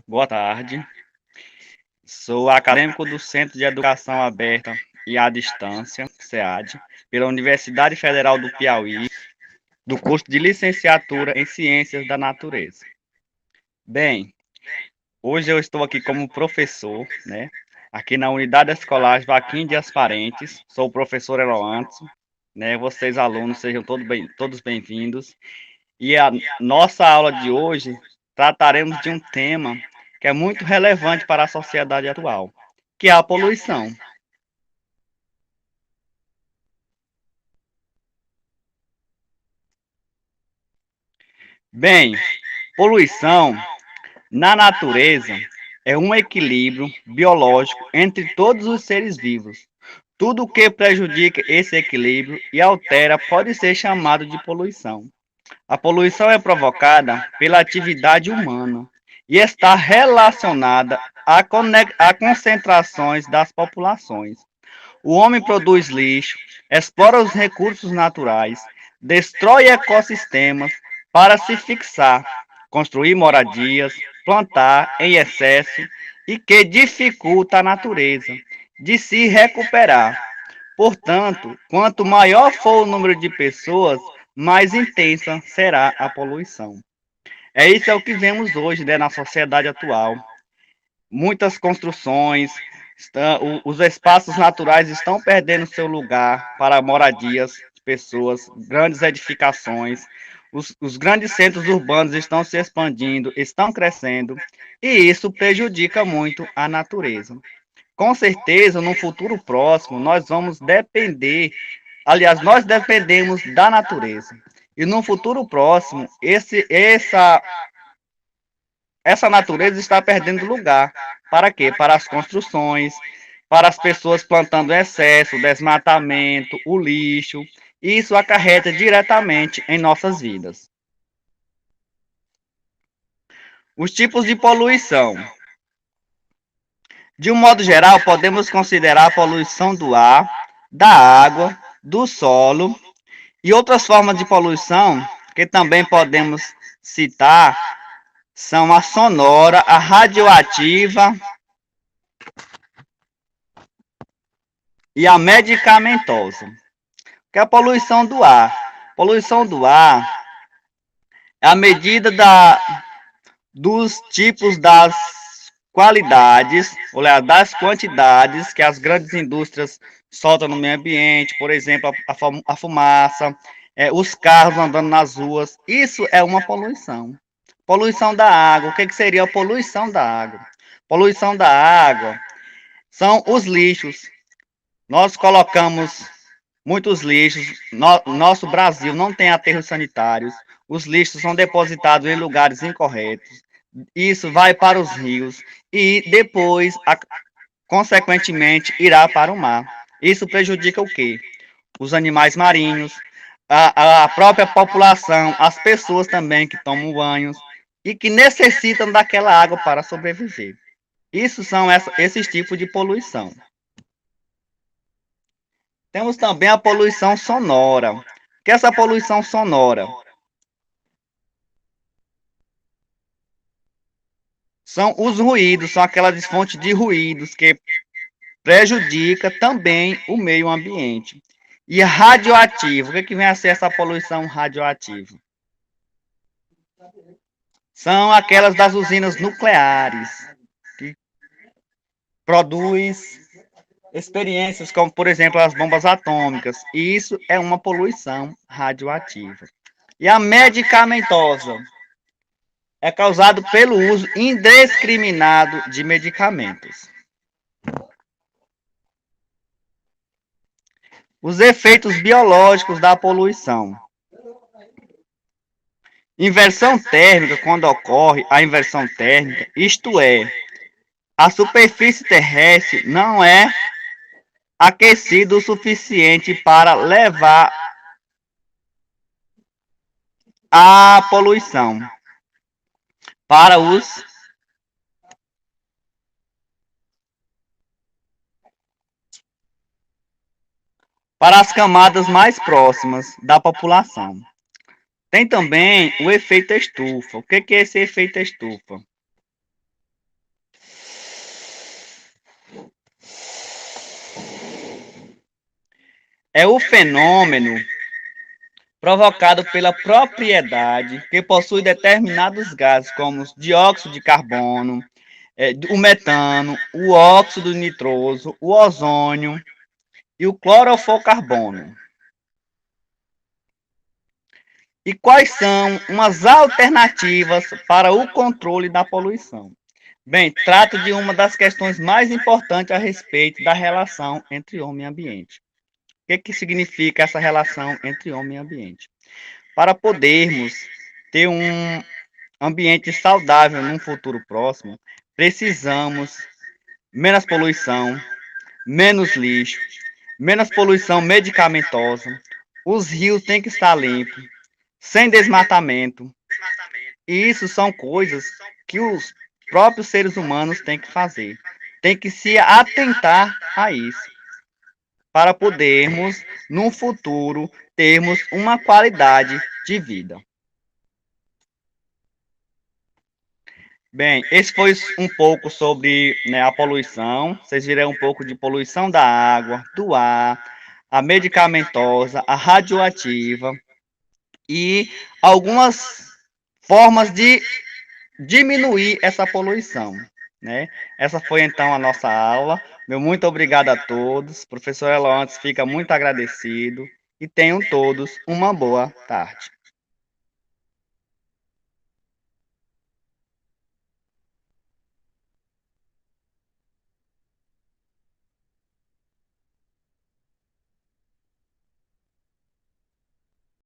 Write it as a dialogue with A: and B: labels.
A: Boa tarde. Sou acadêmico do Centro de Educação Aberta e à Distância, SEAD, pela Universidade Federal do Piauí, do curso de Licenciatura em Ciências da Natureza. Bem, hoje eu estou aqui como professor, né? Aqui na Unidade Escolar Joaquim Dias Parentes. Sou o professor Eloanto, né? Vocês, alunos, sejam todos bem-vindos. E a nossa aula de hoje trataremos de um tema que é muito relevante para a sociedade atual, que é a poluição. Bem, poluição na natureza é um equilíbrio biológico entre todos os seres vivos. Tudo que prejudica esse equilíbrio e altera pode ser chamado de poluição. A poluição é provocada pela atividade humana e está relacionada a concentrações das populações. O homem produz lixo, explora os recursos naturais, destrói ecossistemas para se fixar, construir moradias, plantar em excesso e que dificulta a natureza de se recuperar. Portanto, quanto maior for o número de pessoas, mais intensa será a poluição. É isso o que vemos hoje, né, na sociedade atual. Muitas construções, os espaços naturais estão perdendo seu lugar para moradias de pessoas, grandes edificações, os grandes centros urbanos estão se expandindo, estão crescendo, e isso prejudica muito a natureza. Com certeza, no futuro próximo, nós vamos depender, aliás, nós dependemos da natureza. E no futuro próximo, essa natureza está perdendo lugar. Para quê? Para as construções, para as pessoas plantando excesso, o desmatamento, o lixo. Isso acarreta diretamente em nossas vidas. Os tipos de poluição. De um modo geral, podemos considerar a poluição do ar, da água, do solo e outras formas de poluição que também podemos citar são a sonora, a radioativa e a medicamentosa. Que é a poluição do ar. Poluição do ar é a medida dos tipos das qualidades, ou seja, das quantidades que as grandes indústrias soltam no meio ambiente, por exemplo, a fumaça, os carros andando nas ruas. Isso é uma poluição. Poluição da água. O que seria a poluição da água? Poluição da água são os lixos. Nós colocamos muitos lixos. Nosso Brasil não tem aterros sanitários. Os lixos são depositados em lugares incorretos. Isso vai para os rios e depois, consequentemente, irá para o mar. Isso prejudica o quê? Os animais marinhos, a própria população, as pessoas também que tomam banhos e que necessitam daquela água para sobreviver. Isso são esses tipos de poluição. Temos também a poluição sonora. O que é essa poluição sonora? São os ruídos, são aquelas fontes de ruídos que prejudica também o meio ambiente. E radioativo, o que vem a ser essa poluição radioativa? São aquelas das usinas nucleares, que produz experiências como, por exemplo, as bombas atômicas. E isso é uma poluição radioativa. E a medicamentosa é causado pelo uso indiscriminado de medicamentos. Os efeitos biológicos da poluição. Inversão térmica, quando ocorre a inversão térmica, isto é, a superfície terrestre não é aquecida o suficiente para levar a poluição para as camadas mais próximas da população. Tem também o efeito estufa. O que é esse efeito estufa? É o fenômeno provocado pela propriedade que possui determinados gases, como o dióxido de carbono, o metano, o óxido nitroso, o ozônio e o clorofluorcarbono. E quais são umas alternativas para o controle da poluição? Bem, trata de uma das questões mais importantes a respeito da relação entre homem e ambiente. O que significa essa relação entre homem e ambiente? Para podermos ter um ambiente saudável num futuro próximo, precisamos menos poluição, menos lixo, menos poluição medicamentosa, os rios têm que estar limpos, sem desmatamento. E isso são coisas que os próprios seres humanos têm que fazer. Tem que se atentar a isso para podermos, no futuro, termos uma qualidade de vida. Bem, esse foi um pouco sobre, né, a poluição. Vocês viram um pouco de poluição da água, do ar, a medicamentosa, a radioativa e algumas formas de diminuir essa poluição, né? Essa foi então a nossa aula. Meu muito obrigado a todos. Professor Eloantes fica muito agradecido e tenham todos uma boa tarde.